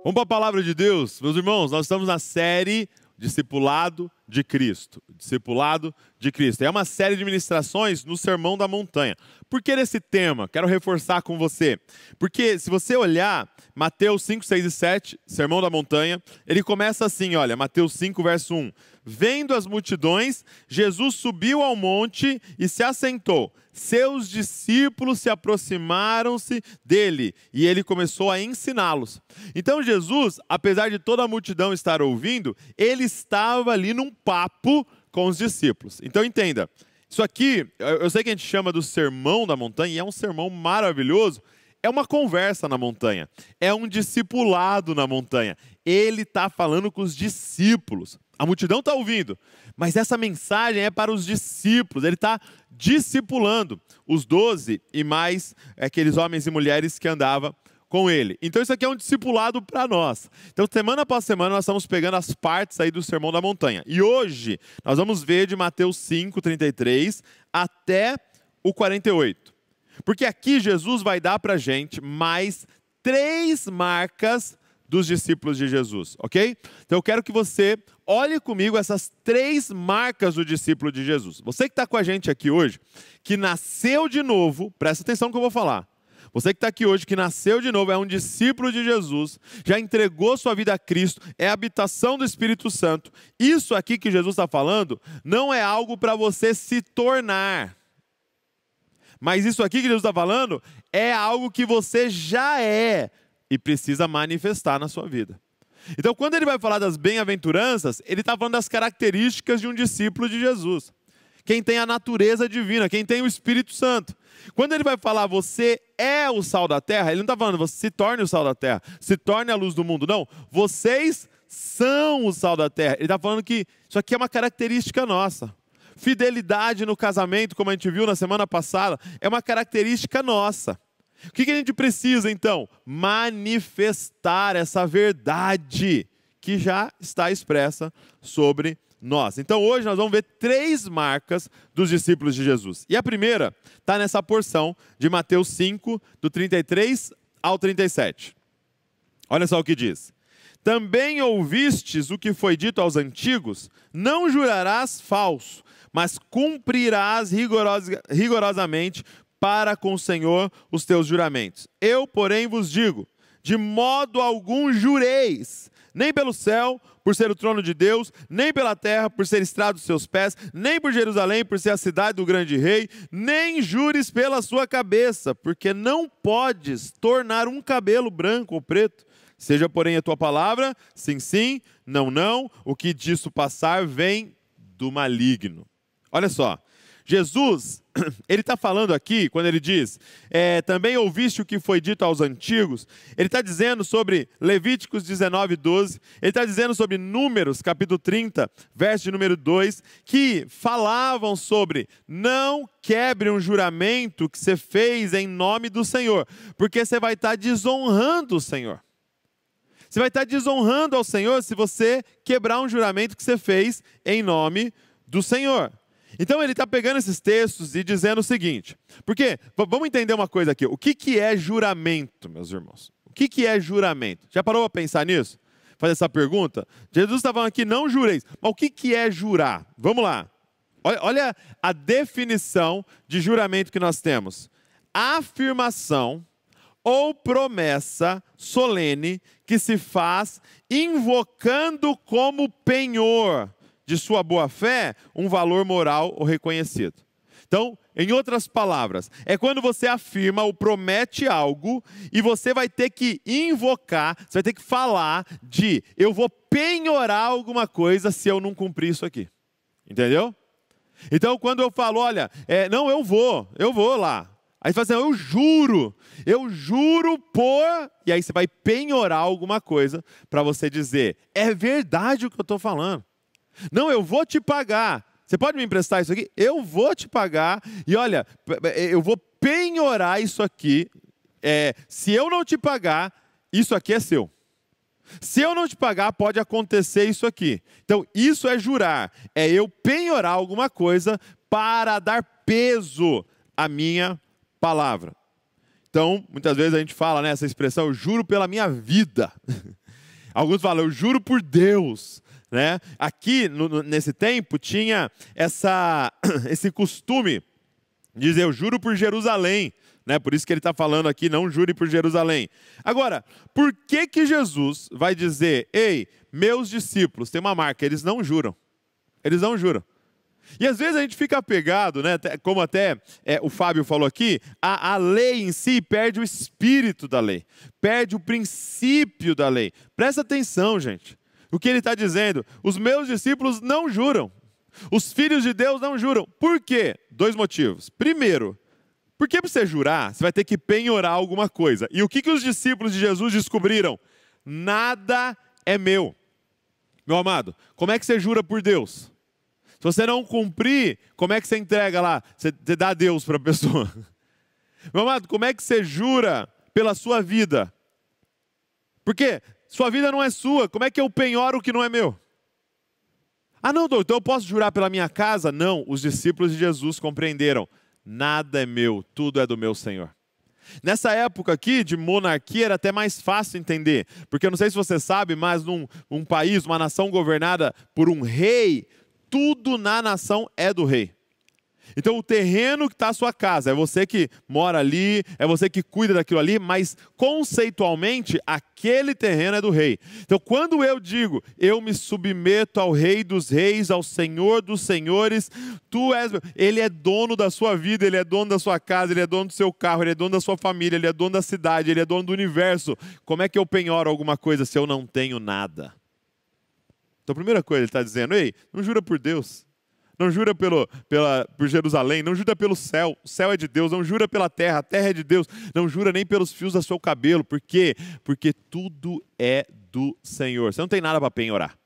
Vamos para a palavra de Deus. Meus irmãos, nós estamos na série Discipulado de Cristo. Discipulado de Cristo. É uma série de ministrações no Sermão da Montanha. Por que esse tema? Quero reforçar com você. Porque se você olhar Mateus 5, 6 e 7, Sermão da Montanha, ele começa assim, olha, Mateus 5, verso 1. Vendo as multidões, Jesus subiu ao monte e se assentou. Seus discípulos se aproximaram-se dele e ele começou a ensiná-los. Então Jesus, apesar de toda a multidão estar ouvindo, ele estava ali num papo com os discípulos. Então entenda, isso aqui, eu sei que a gente chama do Sermão da Montanha e é um sermão maravilhoso. É uma conversa na montanha, é um discipulado na montanha. Ele está falando com os discípulos. A multidão está ouvindo, mas essa mensagem é para os discípulos. Ele está discipulando os 12 e mais aqueles homens e mulheres que andavam com ele. Então isso aqui é um discipulado para nós. Então semana após semana nós estamos pegando as partes aí do Sermão da Montanha. E hoje nós vamos ver de Mateus 5, 33 até o 48. Porque aqui Jesus vai dar para a gente mais 3 marcas dos discípulos de Jesus, ok? Então eu quero que você olhe comigo essas 3 marcas do discípulo de Jesus. Você que está com a gente aqui hoje, que nasceu de novo, presta atenção no que eu vou falar. Você que está aqui hoje, que nasceu de novo, é um discípulo de Jesus, já entregou sua vida a Cristo, é a habitação do Espírito Santo. Isso aqui que Jesus está falando não é algo para você se tornar. Mas isso aqui que Jesus está falando é algo que você já é e precisa manifestar na sua vida. Então, quando ele vai falar das bem-aventuranças, ele está falando das características de um discípulo de Jesus. Quem tem a natureza divina, quem tem o Espírito Santo. Quando ele vai falar, você é o sal da terra, ele não está falando, você se torne o sal da terra, se torne a luz do mundo. Não, vocês são o sal da terra. Ele está falando que isso aqui é uma característica nossa. Fidelidade no casamento, como a gente viu na semana passada, é uma característica nossa. O que a gente precisa, então? Manifestar essa verdade que já está expressa sobre nós. Então, hoje nós vamos ver 3 marcas dos discípulos de Jesus. E a primeira está nessa porção de Mateus 5, do 33 ao 37. Olha só o que diz. Também ouvistes o que foi dito aos antigos, não jurarás falso, mas cumprirás rigorosamente para com o Senhor os teus juramentos. Eu, porém, vos digo, de modo algum jureis, nem pelo céu, por ser o trono de Deus, nem pela terra, por ser estrado dos seus pés, nem por Jerusalém, por ser a cidade do grande rei, nem jures pela sua cabeça, porque não podes tornar um cabelo branco ou preto. Seja, porém, a tua palavra, sim, sim, não, não, o que disso passar vem do maligno. Olha só, Jesus, ele está falando aqui, quando ele diz, também ouviste o que foi dito aos antigos, ele está dizendo sobre Levíticos 19, 12, ele está dizendo sobre Números, capítulo 30, verso de número 2, que falavam sobre não quebre um juramento que você fez em nome do Senhor, porque você vai estar desonrando o Senhor. Você vai estar desonrando ao Senhor se você quebrar um juramento que você fez em nome do Senhor. Então ele está pegando esses textos e dizendo o seguinte, porque, vamos entender uma coisa aqui, o que é juramento, meus irmãos? O que é juramento? Já parou para pensar nisso? Fazer essa pergunta? Jesus está falando aqui, não jureis, mas o que é jurar? Vamos lá, olha a definição de juramento que nós temos. Afirmação ou promessa solene que se faz invocando como penhor de sua boa-fé, um valor moral ou reconhecido. Então, em outras palavras, é quando você afirma ou promete algo e você vai ter que invocar, você vai ter que falar de eu vou penhorar alguma coisa se eu não cumprir isso aqui. Entendeu? Então, quando eu falo, olha, não, eu vou lá. Aí você fala assim, eu juro por... E aí você vai penhorar alguma coisa para você dizer, é verdade o que eu estou falando. Não, eu vou te pagar. Você pode me emprestar isso aqui? Eu vou te pagar. E olha, eu vou penhorar isso aqui. Se eu não te pagar, isso aqui é seu. Se eu não te pagar, pode acontecer isso aqui. Então, isso é jurar. É eu penhorar alguma coisa para dar peso à minha palavra. Então, muitas vezes a gente fala, né, essa expressão, eu juro pela minha vida. Alguns falam, eu juro por Deus. Né? Aqui, nesse tempo, tinha esse costume de dizer, eu juro por Jerusalém. Né? Por isso que ele está falando aqui, não jure por Jerusalém. Agora, por que Jesus vai dizer, ei, meus discípulos, tem uma marca, eles não juram. Eles não juram. E às vezes a gente fica apegado, né? Como até o Fábio falou aqui, a lei em si perde o espírito da lei, perde o princípio da lei. Presta atenção, gente. O que ele está dizendo, os meus discípulos não juram. Os filhos de Deus não juram. Por quê? 2 motivos. Primeiro, porque para você jurar, você vai ter que penhorar alguma coisa. E o que os discípulos de Jesus descobriram? Nada é meu. Meu amado, como é que você jura por Deus? Se você não cumprir, como é que você entrega lá? Você dá a Deus para a pessoa. Meu amado, como é que você jura pela sua vida? Porque sua vida não é sua. Como é que eu penhoro o que não é meu? Ah, não, doutor, então eu posso jurar pela minha casa? Não, os discípulos de Jesus compreenderam. Nada é meu, tudo é do meu Senhor. Nessa época aqui de monarquia era até mais fácil entender. Porque eu não sei se você sabe, mas num país, uma nação governada por um rei, tudo na nação é do rei. Então o terreno que está a sua casa, é você que mora ali, é você que cuida daquilo ali, mas conceitualmente aquele terreno é do rei. Então quando eu digo, eu me submeto ao Rei dos Reis, ao Senhor dos Senhores, ele é dono da sua vida, ele é dono da sua casa, ele é dono do seu carro, ele é dono da sua família, ele é dono da cidade, ele é dono do universo. Como é que eu penhoro alguma coisa se eu não tenho nada? Então a primeira coisa ele está dizendo, ei, não jura por Deus. Não jura por Jerusalém, não jura pelo céu, o céu é de Deus, não jura pela terra, a terra é de Deus, não jura nem pelos fios do seu cabelo, por quê? Porque tudo é do Senhor, você não tem nada para penhorar.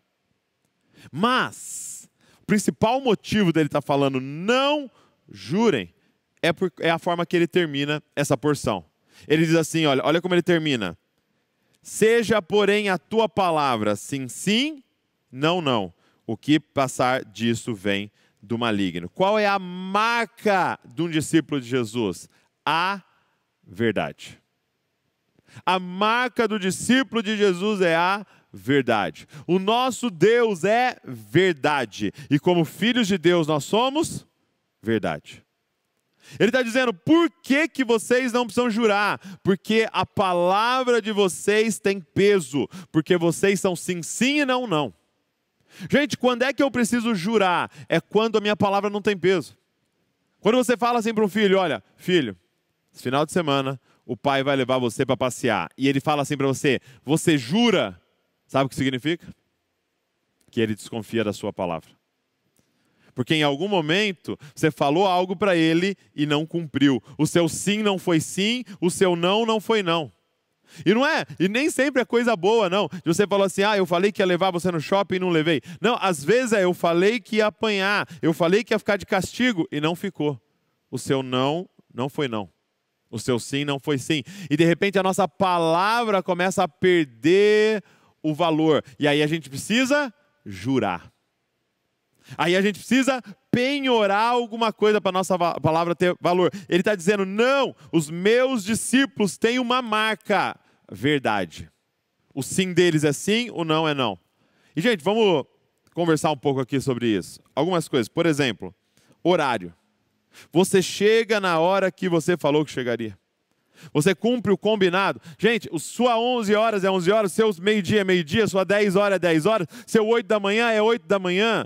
Mas, o principal motivo dele estar falando, não jurem, é a forma que ele termina essa porção. Ele diz assim, olha como ele termina. Seja, porém, a tua palavra sim, sim, não, não. O que passar disso vem do maligno. Qual é a marca de um discípulo de Jesus? A verdade. A marca do discípulo de Jesus é a verdade. O nosso Deus é verdade. E como filhos de Deus nós somos verdade. Ele está dizendo, por que vocês não precisam jurar? Porque a palavra de vocês tem peso. Porque vocês são sim, sim e não, não. Gente, quando é que eu preciso jurar? É quando a minha palavra não tem peso. Quando você fala assim para um filho, olha, filho, esse final de semana o pai vai levar você para passear. E ele fala assim para você, você jura? Sabe o que significa? Que ele desconfia da sua palavra. Porque em algum momento você falou algo para ele e não cumpriu. O seu sim não foi sim, o seu não não foi não. E nem sempre é coisa boa, não. Você falou assim, eu falei que ia levar você no shopping e não levei. Não, às vezes eu falei que ia apanhar, eu falei que ia ficar de castigo e não ficou. O seu não, não foi não. O seu sim não foi sim. E de repente a nossa palavra começa a perder o valor. E aí a gente precisa jurar. Aí a gente precisa penhorar alguma coisa para a nossa palavra ter valor. Ele está dizendo, não, os meus discípulos têm uma marca, verdade. O sim deles é sim, o não é não. E gente, vamos conversar um pouco aqui sobre isso. Algumas coisas, por exemplo, horário. Você chega na hora que você falou que chegaria. Você cumpre o combinado. Gente, sua 11 horas é 11 horas, seus meio-dia é meio-dia, sua 10 horas é 10 horas, seu 8 da manhã é 8 da manhã.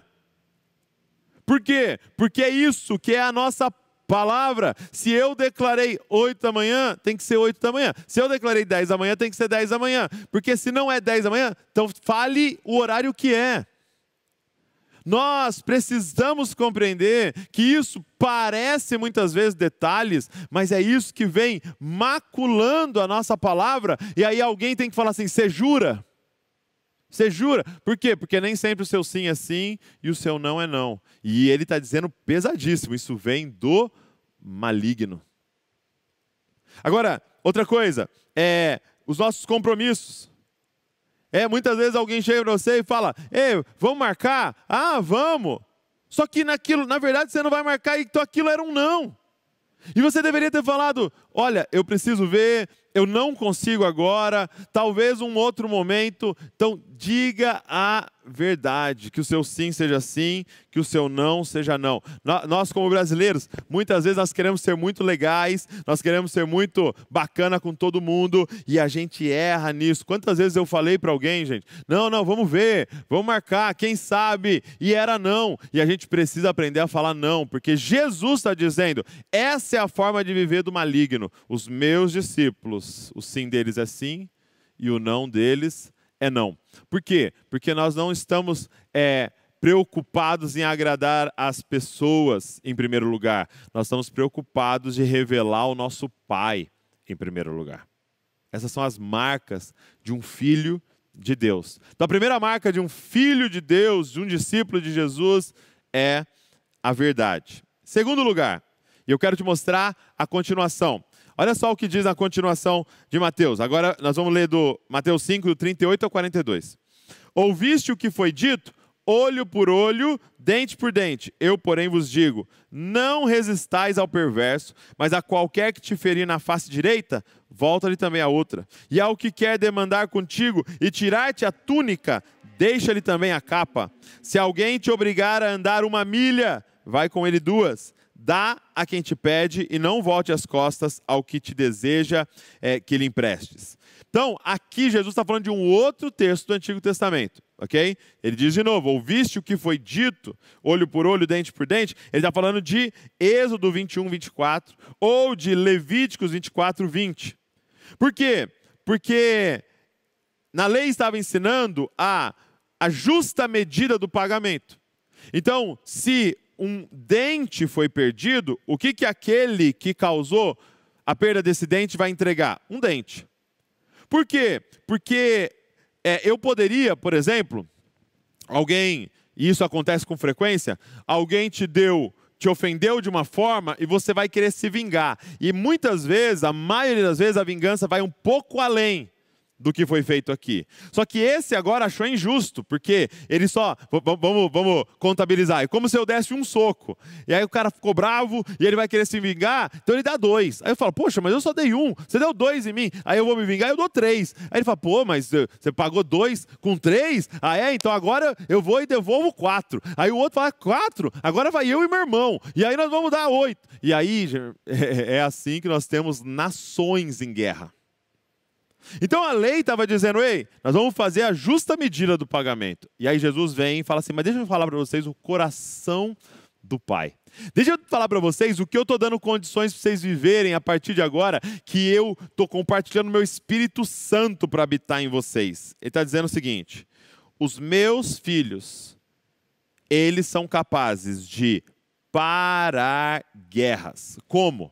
Por quê? Porque é isso que é a nossa palavra. Se eu declarei 8 da manhã, tem que ser 8 da manhã. Se eu declarei 10 da manhã, tem que ser 10 da manhã. Porque se não é 10 da manhã, então fale o horário que é. Nós precisamos compreender que isso parece muitas vezes detalhes, mas é isso que vem maculando a nossa palavra. E aí alguém tem que falar assim, você jura? Você jura? Por quê? Porque nem sempre o seu sim é sim e o seu não é não. E ele está dizendo pesadíssimo, isso vem do maligno. Agora, outra coisa, os nossos compromissos. Muitas vezes alguém chega para você e fala, vamos marcar? Ah, vamos. Só que na verdade você não vai marcar e então aquilo era um não. E você deveria ter falado, olha, eu preciso ver eu não consigo agora, talvez um outro momento. Então, diga a verdade, que o seu sim seja sim, que o seu não seja não. Nós como brasileiros, muitas vezes nós queremos ser muito legais, nós queremos ser muito bacana com todo mundo, e a gente erra nisso. Quantas vezes eu falei para alguém, gente, não, vamos ver, vamos marcar, quem sabe, e era não. E a gente precisa aprender a falar não, porque Jesus está dizendo, essa é a forma de viver do maligno. Os meus discípulos, o sim deles é sim, e o não deles é não. Por quê? Porque nós não estamos preocupados em agradar as pessoas em primeiro lugar. Nós estamos preocupados de revelar o nosso Pai em primeiro lugar. Essas são as marcas de um filho de Deus. Então a primeira marca de um filho de Deus, de um discípulo de Jesus, é a verdade. Segundo lugar, e eu quero te mostrar a continuação. Olha só o que diz a continuação de Mateus. Agora nós vamos ler do Mateus 5, do 38 ao 42. Ouviste o que foi dito? Olho por olho, dente por dente. Eu, porém, vos digo, não resistais ao perverso, mas a qualquer que te ferir na face direita, volta-lhe também a outra. E ao que quer demandar contigo e tirar-te a túnica, deixa-lhe também a capa. Se alguém te obrigar a andar 1 milha, vai com ele 2. Dá a quem te pede e não volte as costas ao que te deseja que lhe emprestes. Então, aqui Jesus está falando de um outro texto do Antigo Testamento, ok? Ele diz de novo, ouviste o que foi dito, olho por olho, dente por dente. Ele está falando de Êxodo 21, 24, ou de Levíticos 24, 20. Por quê? Porque na lei estava ensinando a justa medida do pagamento. Então, se um dente foi perdido, o que aquele que causou a perda desse dente vai entregar? Um dente. Por quê? Porque eu poderia, por exemplo, alguém, e isso acontece com frequência, alguém te ofendeu de uma forma e você vai querer se vingar. E muitas vezes, a maioria das vezes, a vingança vai um pouco além do que foi feito aqui. Só que esse agora achou injusto, porque ele só, vamos contabilizar, é como se eu desse um soco, e aí o cara ficou bravo, e ele vai querer se vingar, então ele dá 2. Aí eu falo, poxa, mas eu só dei 1, você deu 2 em mim, aí eu vou me vingar, eu dou 3. Aí ele fala, pô, mas você pagou 2 com 3? Ah então agora eu vou e devolvo 4. Aí o outro fala, 4? Agora vai eu e meu irmão, e aí nós vamos dar 8. E aí é assim que nós temos nações em guerra. Então a lei estava dizendo, ei, nós vamos fazer a justa medida do pagamento. E aí Jesus vem e fala assim, mas deixa eu falar para vocês o coração do Pai. Deixa eu falar para vocês o que eu estou dando condições para vocês viverem a partir de agora, que eu estou compartilhando meu Espírito Santo para habitar em vocês. Ele está dizendo o seguinte, os meus filhos, eles são capazes de parar guerras. Como?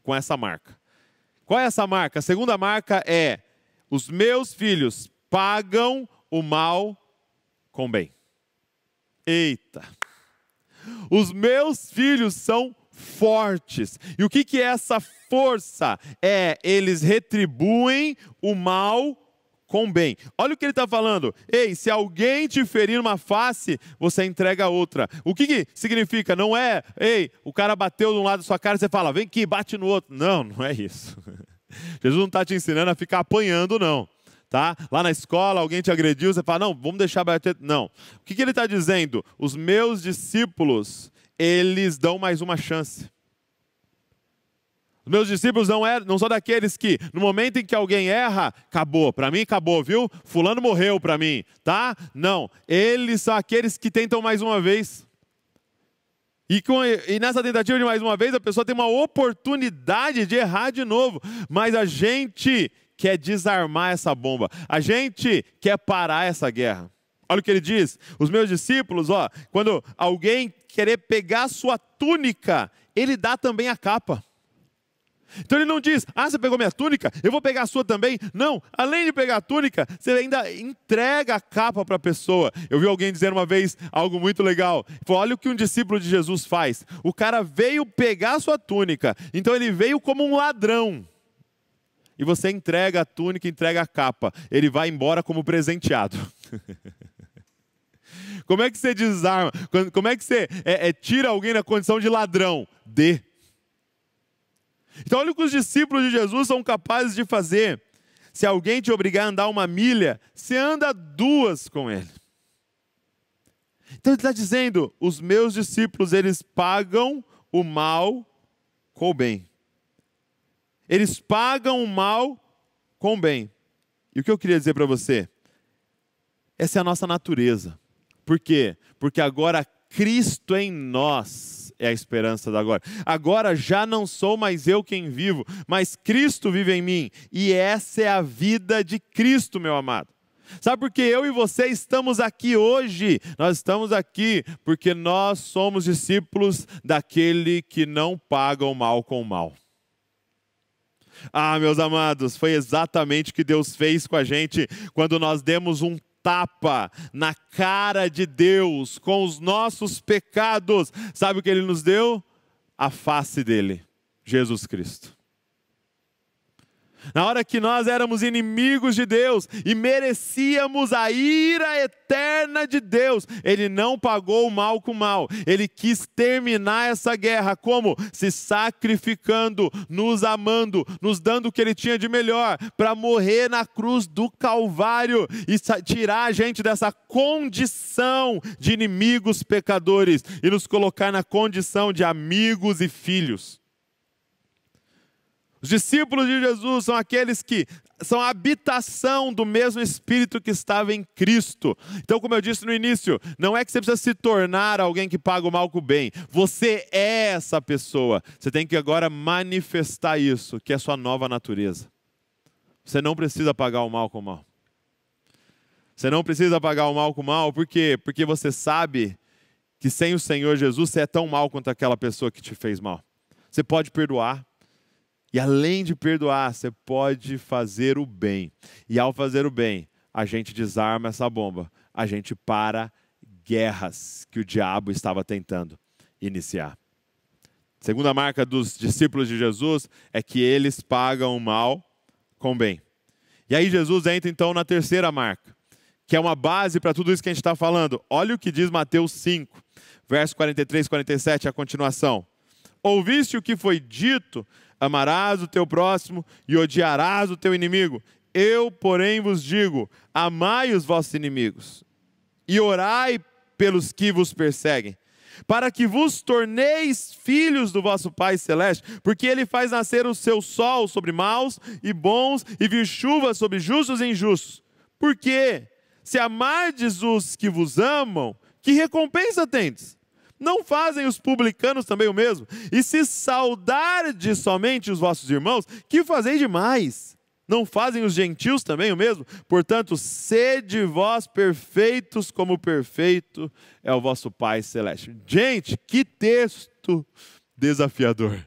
Com essa marca. Qual é essa marca? A segunda marca é, os meus filhos pagam o mal com bem. Eita! Os meus filhos são fortes. E o que é essa força? Eles retribuem o mal com bem. Olha o que ele está falando. Ei, se alguém te ferir numa face, você entrega a outra. O que significa? Não é, ei, o cara bateu de um lado da sua cara e você fala, vem aqui, bate no outro. Não é isso. Jesus não está te ensinando a ficar apanhando, não. Tá? Lá na escola, alguém te agrediu, você fala, não, vamos deixar bater. Não. O que ele está dizendo? Os meus discípulos, eles dão mais uma chance. Os meus discípulos não são daqueles que, no momento em que alguém erra, acabou, para mim acabou, viu? Fulano morreu para mim, tá? Não, eles são aqueles que tentam mais uma vez. E nessa tentativa de mais uma vez, a pessoa tem uma oportunidade de errar de novo. Mas a gente quer desarmar essa bomba. A gente quer parar essa guerra. Olha o que ele diz. Os meus discípulos, quando alguém querer pegar a sua túnica, ele dá também a capa. Então ele não diz, você pegou minha túnica, eu vou pegar a sua também. Não, além de pegar a túnica, você ainda entrega a capa para a pessoa. Eu vi alguém dizer uma vez algo muito legal. Falou, olha o que um discípulo de Jesus faz. O cara veio pegar a sua túnica, então ele veio como um ladrão. E você entrega a túnica, entrega a capa. Ele vai embora como presenteado. Como é que você desarma? Como é que você tira alguém da condição de ladrão? Dê. Então olha o que os discípulos de Jesus são capazes de fazer. Se alguém te obrigar a andar 1 milha, você anda 2 com ele. Então ele está dizendo, os meus discípulos, eles pagam o mal com o bem. Eles pagam o mal com o bem. E o que eu queria dizer para você? Essa é a nossa natureza. Por quê? Porque agora Cristo em nós é a esperança da glória. Agora já não sou mais eu quem vivo, mas Cristo vive em mim. E essa é a vida de Cristo, meu amado. Sabe por que eu e você estamos aqui hoje? Nós estamos aqui porque nós somos discípulos daquele que não paga o mal com o mal. Ah, meus amados, foi exatamente o que Deus fez com a gente quando nós demos um tapa na cara de Deus com os nossos pecados. Sabe o que Ele nos deu? A face dele, Jesus Cristo. Na hora que nós éramos inimigos de Deus e merecíamos a ira eterna de Deus, Ele não pagou o mal com o mal. Ele quis terminar essa guerra como? Se sacrificando, nos amando, nos dando o que Ele tinha de melhor, para morrer na cruz do Calvário e tirar a gente dessa condição de inimigos pecadores e nos colocar na condição de amigos e filhos. Os discípulos de Jesus são aqueles que são a habitação do mesmo Espírito que estava em Cristo. Então, como eu disse no início, não é que você precisa se tornar alguém que paga o mal com o bem. Você é essa pessoa. Você tem que agora manifestar isso, que é a sua nova natureza. Você não precisa pagar o mal com o mal. Você não precisa pagar o mal com o mal, por quê? Porque você sabe que sem o Senhor Jesus você é tão mal quanto aquela pessoa que te fez mal. Você pode perdoar. E além de perdoar, você pode fazer o bem. E ao fazer o bem, a gente desarma essa bomba. A gente para guerras que o diabo estava tentando iniciar. A segunda marca dos discípulos de Jesus é que eles pagam o mal com o bem. E aí Jesus entra então na terceira marca, que é uma base para tudo isso que a gente está falando. Olha o que diz Mateus 5, verso 43 e 47, a continuação. Ouviste o que foi dito? Amarás o teu próximo e odiarás o teu inimigo. Eu, porém, vos digo, amai os vossos inimigos e orai pelos que vos perseguem, para que vos torneis filhos do vosso Pai Celeste, porque Ele faz nascer o seu sol sobre maus e bons e vir chuva sobre justos e injustos. Porque se amardes os que vos amam, que recompensa tendes? Não fazem os publicanos também o mesmo? E se saudardes somente os vossos irmãos, que fazeis demais? Não fazem os gentios também o mesmo? Portanto, sede vós perfeitos, como perfeito é o vosso Pai Celeste. Gente, que texto desafiador.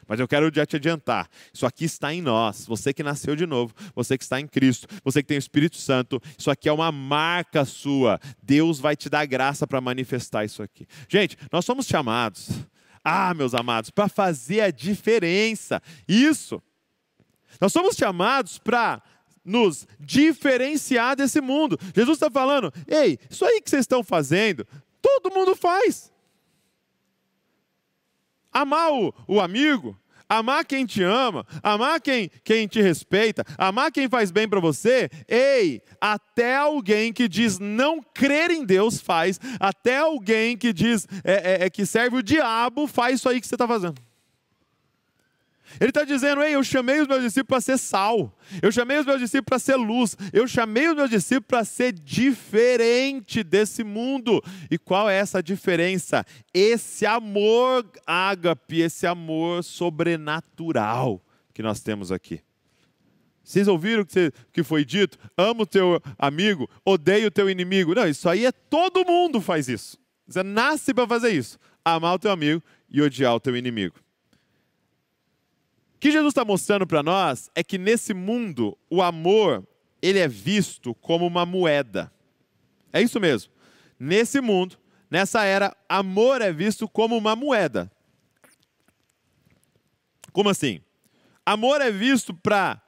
Mas eu quero já te adiantar, isso aqui está em nós, você que nasceu de novo, você que está em Cristo, você que tem o Espírito Santo, isso aqui é uma marca sua, Deus vai te dar graça para manifestar isso aqui. Gente, nós somos chamados, meus amados, para fazer a diferença, isso, nós somos chamados para nos diferenciar desse mundo. Jesus está falando, ei, isso aí que vocês estão fazendo, todo mundo faz. Amar o amigo, amar quem te ama, amar quem te respeita, amar quem faz bem para você. Ei, até alguém que diz não crer em Deus faz, até alguém que diz que serve o diabo faz isso aí que você está fazendo. Ele está dizendo, ei, eu chamei os meus discípulos para ser sal, eu chamei os meus discípulos para ser luz, eu chamei os meus discípulos para ser diferente desse mundo. E qual é essa diferença? Esse amor ágape, esse amor sobrenatural que nós temos aqui. Vocês ouviram o que foi dito? Ama o teu amigo, odeia o teu inimigo. Não, isso aí todo mundo faz isso. Você nasce para fazer isso. Amar o teu amigo e odiar o teu inimigo. O que Jesus está mostrando para nós é que nesse mundo, o amor, ele é visto como uma moeda. É isso mesmo. Nesse mundo, nessa era, amor é visto como uma moeda. Como assim? Amor é visto para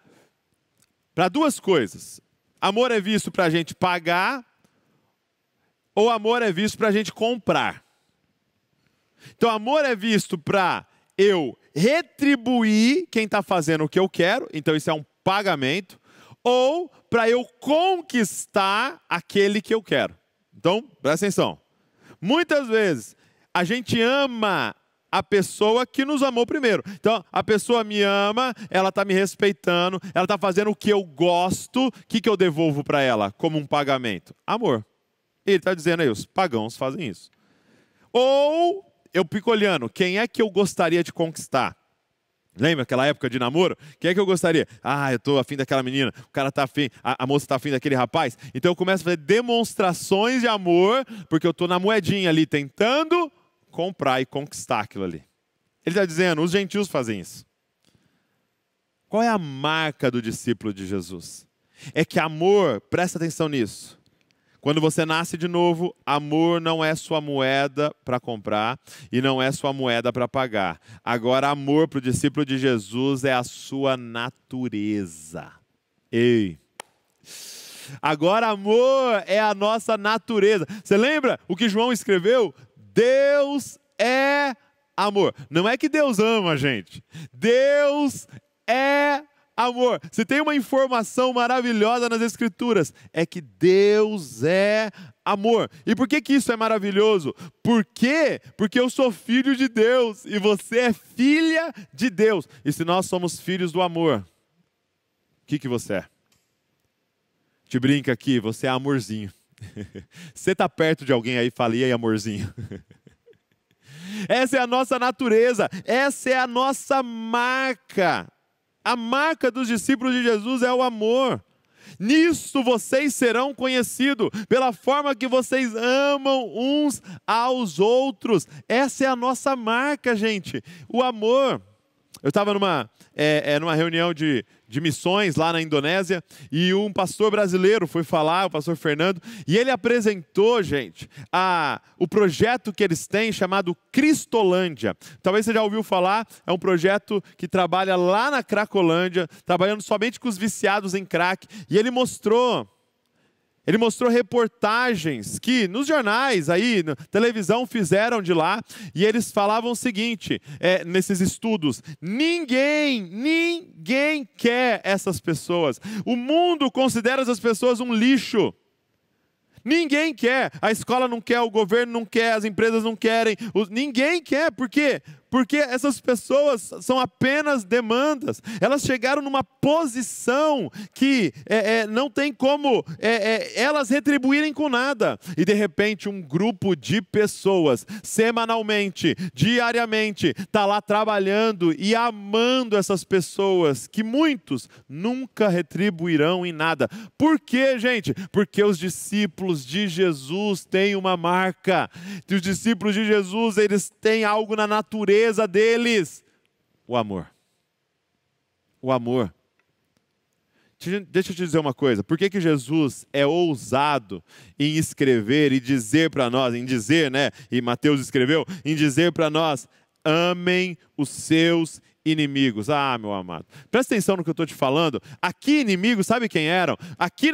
duas coisas. Amor é visto para a gente pagar, ou amor é visto para a gente comprar. Então, amor é visto para eu retribuir quem está fazendo o que eu quero, então isso é um pagamento, ou para eu conquistar aquele que eu quero. Então, presta atenção. Muitas vezes, a gente ama a pessoa que nos amou primeiro. Então, a pessoa me ama, ela está me respeitando, ela está fazendo o que eu gosto, o que eu devolvo para ela como um pagamento? Amor. Ele está dizendo aí, os pagãos fazem isso. Ou eu fico olhando, quem é que eu gostaria de conquistar? Lembra aquela época de namoro? Quem é que eu gostaria? Ah, eu estou afim daquela menina, o cara está afim, a moça está afim daquele rapaz. Então eu começo a fazer demonstrações de amor, porque eu estou na moedinha ali tentando comprar e conquistar aquilo ali. Ele está dizendo, os gentios fazem isso. Qual é a marca do discípulo de Jesus? É que amor, presta atenção nisso. Quando você nasce de novo, amor não é sua moeda para comprar e não é sua moeda para pagar. Agora, amor para o discípulo de Jesus é a sua natureza. Ei! Agora, amor é a nossa natureza. Você lembra o que João escreveu? Deus é amor. Não é que Deus ama a gente. Deus é amor. Se tem uma informação maravilhosa nas Escrituras, é que Deus é amor. E por que isso é maravilhoso? Por quê? Porque eu sou filho de Deus e você é filha de Deus. E se nós somos filhos do amor, o que você é? Te brinca aqui, você é amorzinho. Você está perto de alguém aí, fala, e aí, amorzinho? Essa é a nossa natureza, essa é a nossa marca. A marca dos discípulos de Jesus é o amor. Nisso vocês serão conhecidos, pela forma que vocês amam uns aos outros. Essa é a nossa marca, gente, o amor. Eu estava numa reunião de missões lá na Indonésia e um pastor brasileiro foi falar, o pastor Fernando, e ele apresentou, gente, o projeto que eles têm chamado Cristolândia. Talvez você já ouviu falar, é um projeto que trabalha lá na Cracolândia, trabalhando somente com os viciados em crack, e ele mostrou reportagens que nos jornais, aí, na televisão, fizeram de lá, e eles falavam o seguinte, nesses estudos, ninguém quer essas pessoas. O mundo considera essas pessoas um lixo. Ninguém quer, a escola não quer, o governo não quer, as empresas não querem, ninguém quer, por quê? Porque essas pessoas são apenas demandas, elas chegaram numa posição que não tem como elas retribuírem com nada. E de repente um grupo de pessoas, semanalmente, diariamente, está lá trabalhando e amando essas pessoas, que muitos nunca retribuirão em nada. Por quê, gente? Porque os discípulos de Jesus têm uma marca, e os discípulos de Jesus, eles têm algo na natureza deles, o amor. O amor. Deixa eu te dizer uma coisa, por que Jesus é ousado em escrever e dizer para nós, e Mateus escreveu, em dizer para nós, amem os seus inimigos. Ah, meu amado, presta atenção no que eu estou te falando. Aqui inimigos, sabe quem eram? Aqui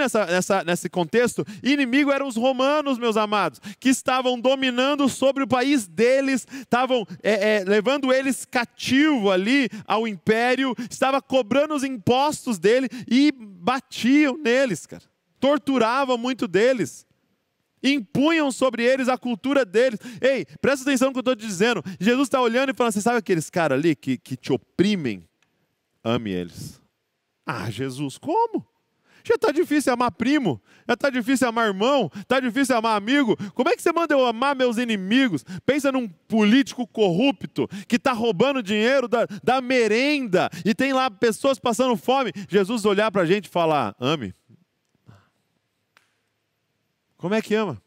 nesse contexto, inimigo eram os romanos, meus amados, que estavam dominando sobre o país deles, estavam levando eles cativo ali ao império, estava cobrando os impostos dele e batiam neles, cara. Torturavam muito deles. Impunham sobre eles a cultura deles. Ei, presta atenção no que eu estou te dizendo. Jesus está olhando e falando assim, sabe aqueles caras ali que te oprimem? Ame eles. Ah, Jesus, como? Já está difícil amar primo, já está difícil amar irmão, está difícil amar amigo. Como é que você manda eu amar meus inimigos? Pensa num político corrupto que está roubando dinheiro da merenda e tem lá pessoas passando fome. Jesus olhar para a gente e falar, ame. Como é que ama?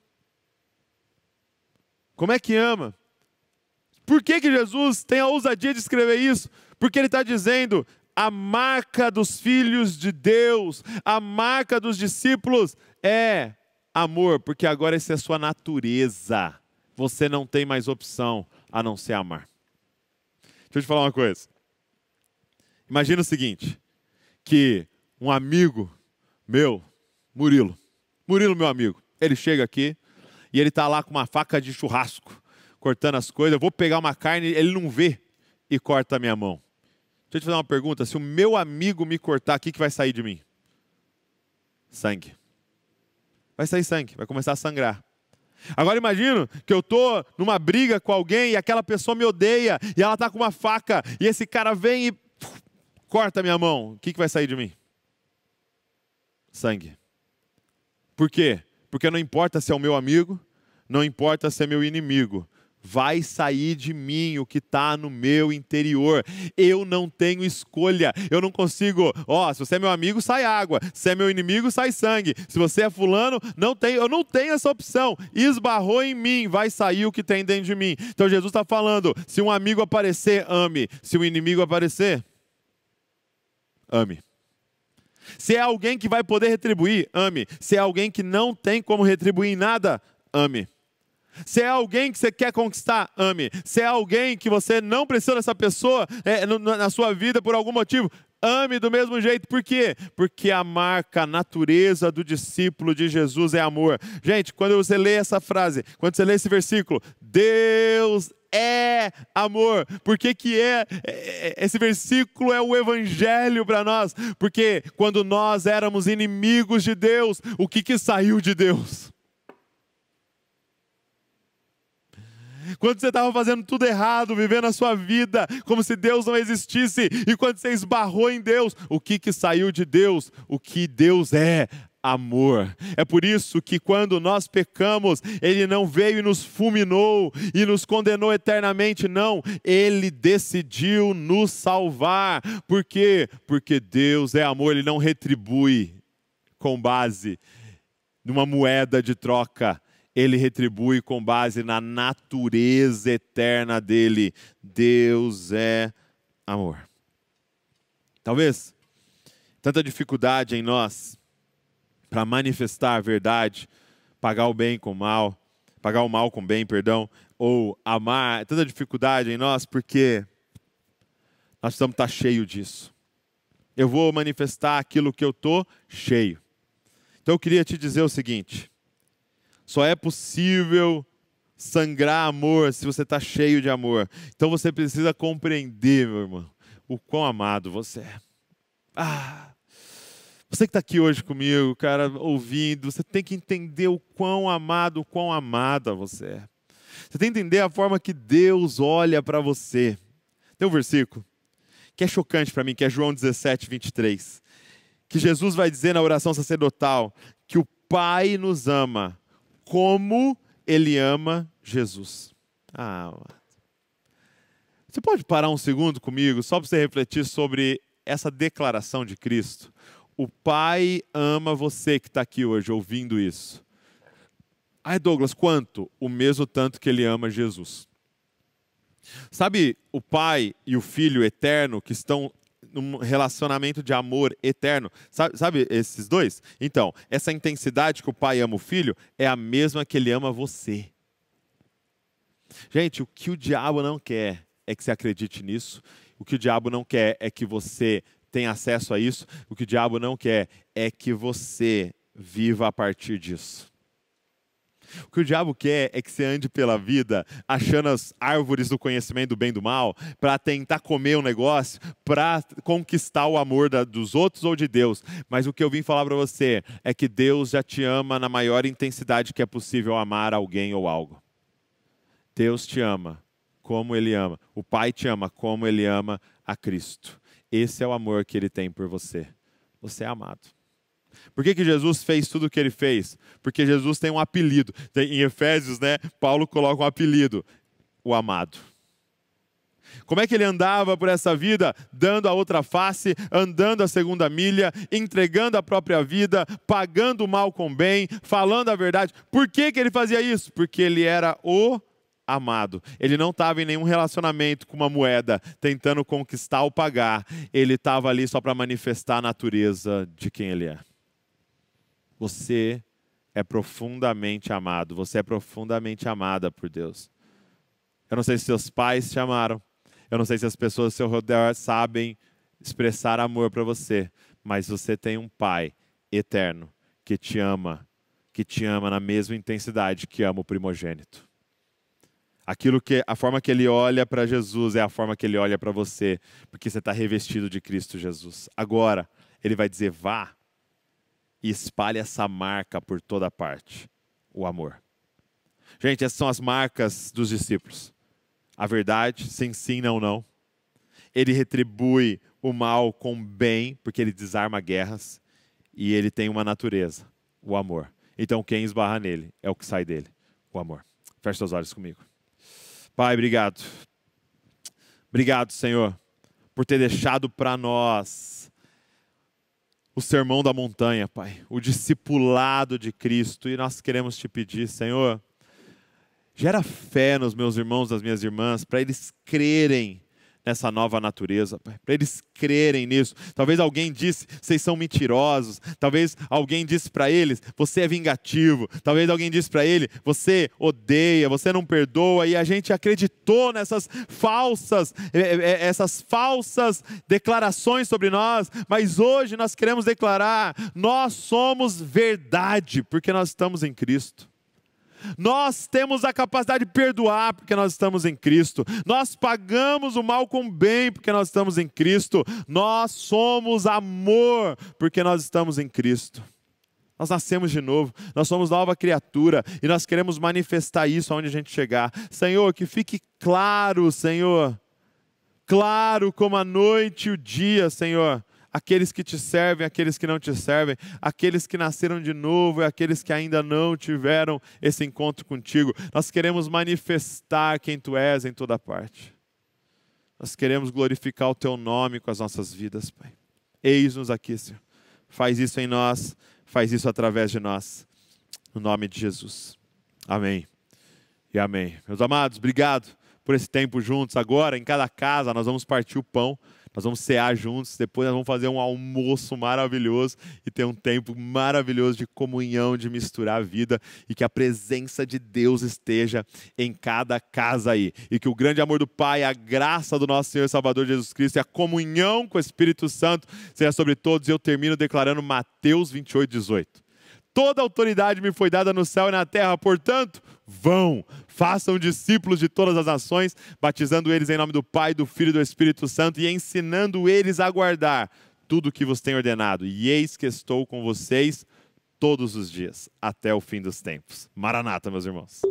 Como é que ama? Por que Jesus tem a ousadia de escrever isso? Porque ele está dizendo, a marca dos filhos de Deus, a marca dos discípulos é amor, porque agora essa é a sua natureza. Você não tem mais opção a não ser amar. Deixa eu te falar uma coisa. Imagina o seguinte, que um amigo meu, Murilo, meu amigo, ele chega aqui e ele está lá com uma faca de churrasco, cortando as coisas. Eu vou pegar uma carne, ele não vê e corta a minha mão. Deixa eu te fazer uma pergunta. Se o meu amigo me cortar, o que vai sair de mim? Sangue. Vai sair sangue, vai começar a sangrar. Agora imagino que eu estou numa briga com alguém e aquela pessoa me odeia e ela está com uma faca e esse cara vem e corta a minha mão. O que vai sair de mim? Sangue. Por quê? Porque não importa se é o meu amigo, não importa se é meu inimigo. Vai sair de mim o que está no meu interior. Eu não tenho escolha. Eu não consigo. Se você é meu amigo, sai água. Se é meu inimigo, sai sangue. Se você é fulano, eu não tenho essa opção. Esbarrou em mim, vai sair o que tem dentro de mim. Então Jesus está falando, se um amigo aparecer, ame. Se um inimigo aparecer, ame. Se é alguém que vai poder retribuir, ame. Se é alguém que não tem como retribuir em nada, ame. Se é alguém que você quer conquistar, ame. Se é alguém que você não precisa dessa pessoa na sua vida por algum motivo, ame do mesmo jeito. Por quê? Porque a marca, a natureza do discípulo de Jesus é amor. Gente, quando você lê essa frase, quando você lê esse versículo, Deus é amor. Por que esse versículo é o evangelho para nós? Porque quando nós éramos inimigos de Deus, o que saiu de Deus? Quando você estava fazendo tudo errado, vivendo a sua vida como se Deus não existisse, e quando você esbarrou em Deus, o que saiu de Deus? O que Deus é? Amor. É por isso que quando nós pecamos, Ele não veio e nos fulminou e nos condenou eternamente, não. Ele decidiu nos salvar. Por quê? Porque Deus é amor, Ele não retribui com base numa moeda de troca. Ele retribui com base na natureza eterna dele. Deus é amor. Talvez tanta dificuldade em nós para manifestar a verdade, pagar o bem com o mal, pagar o mal com o bem, perdão, ou amar, tanta dificuldade em nós porque nós precisamos estar cheio disso. Eu vou manifestar aquilo que eu estou cheio. Então eu queria te dizer o seguinte: só é possível sangrar amor se você está cheio de amor. Então você precisa compreender, meu irmão, o quão amado você é. Você que está aqui hoje comigo, cara, ouvindo, você tem que entender o quão amado, o quão amada você é. Você tem que entender a forma que Deus olha para você. Tem um versículo que é chocante para mim, que é João 17, 23. Que Jesus vai dizer na oração sacerdotal que o Pai nos ama como Ele ama Jesus. Você pode parar um segundo comigo, só para você refletir sobre essa declaração de Cristo? O Pai ama você que está aqui hoje ouvindo isso. Douglas, quanto? O mesmo tanto que Ele ama Jesus. Sabe o Pai e o Filho eterno que estão num relacionamento de amor eterno? Sabe esses dois? Então, essa intensidade que o Pai ama o Filho é a mesma que Ele ama você. Gente, o que o diabo não quer é que você acredite nisso. O que o diabo não quer é que você tenha acesso a isso. O que o diabo não quer é que você viva a partir disso. O que o diabo quer é que você ande pela vida achando as árvores do conhecimento do bem e do mal para tentar comer um negócio, para conquistar o amor dos outros ou de Deus. Mas o que eu vim falar para você é que Deus já te ama na maior intensidade que é possível amar alguém ou algo. Deus te ama como Ele ama. O Pai te ama como Ele ama a Cristo. Esse é o amor que Ele tem por você. Você é amado. Por que Jesus fez tudo o que Ele fez? Porque Jesus tem um apelido. Em Efésios, Paulo coloca um apelido: o amado. Como é que Ele andava por essa vida? Dando a outra face, andando a segunda milha, entregando a própria vida, pagando o mal com bem, falando a verdade. Por que Ele fazia isso? Porque Ele era o amado. Ele não estava em nenhum relacionamento com uma moeda, tentando conquistar ou pagar. Ele estava ali só para manifestar a natureza de quem Ele é. Você é profundamente amado. Você é profundamente amada por Deus. Eu não sei se seus pais te amaram. Eu não sei se as pessoas ao seu redor sabem expressar amor para você. Mas você tem um Pai eterno que te ama na mesma intensidade que ama o primogênito. A forma que ele olha para Jesus é a forma que ele olha para você, porque você está revestido de Cristo Jesus. Agora, ele vai dizer, vá e espalhe essa marca por toda parte, o amor. Gente, essas são as marcas dos discípulos. A verdade, sim, sim, não, não. Ele retribui o mal com bem, porque ele desarma guerras. E ele tem uma natureza, o amor. Então, quem esbarra nele é o que sai dele, o amor. Feche seus olhos comigo. Pai, obrigado. Obrigado, Senhor, por ter deixado para nós o sermão da montanha, Pai. O discipulado de Cristo. E nós queremos te pedir, Senhor, gera fé nos meus irmãos, nas minhas irmãs, para eles crerem nessa nova natureza, Pai, para eles crerem nisso. Talvez alguém disse, vocês são mentirosos. Talvez alguém disse para eles, você é vingativo. Talvez alguém disse para ele, você odeia, você não perdoa. E a gente acreditou nessas falsas declarações sobre nós. Mas hoje nós queremos declarar, nós somos verdade, porque nós estamos em Cristo. Nós temos a capacidade de perdoar porque nós estamos em Cristo. Nós pagamos o mal com o bem porque nós estamos em Cristo. Nós somos amor porque nós estamos em Cristo. Nós nascemos de novo, nós somos nova criatura e nós queremos manifestar isso aonde a gente chegar. Senhor, que fique claro, Senhor, claro como a noite e o dia, Senhor. Aqueles que te servem, aqueles que não te servem, aqueles que nasceram de novo e aqueles que ainda não tiveram esse encontro contigo. Nós queremos manifestar quem tu és em toda parte. Nós queremos glorificar o teu nome com as nossas vidas, Pai. Eis-nos aqui, Senhor. Faz isso em nós, faz isso através de nós. No nome de Jesus. Amém e amém. Meus amados, obrigado por esse tempo juntos. Agora, em cada casa, nós vamos partir o pão. Nós vamos cear juntos, depois nós vamos fazer um almoço maravilhoso e ter um tempo maravilhoso de comunhão, de misturar a vida e que a presença de Deus esteja em cada casa aí. E que o grande amor do Pai, a graça do nosso Senhor e Salvador Jesus Cristo e a comunhão com o Espírito Santo seja sobre todos. E eu termino declarando Mateus 28:18. Toda autoridade me foi dada no céu e na terra, portanto, vão, façam discípulos de todas as nações, batizando eles em nome do Pai, do Filho e do Espírito Santo e ensinando eles a guardar tudo o que vos tenho ordenado. E eis que estou com vocês todos os dias, até o fim dos tempos. Maranata, meus irmãos.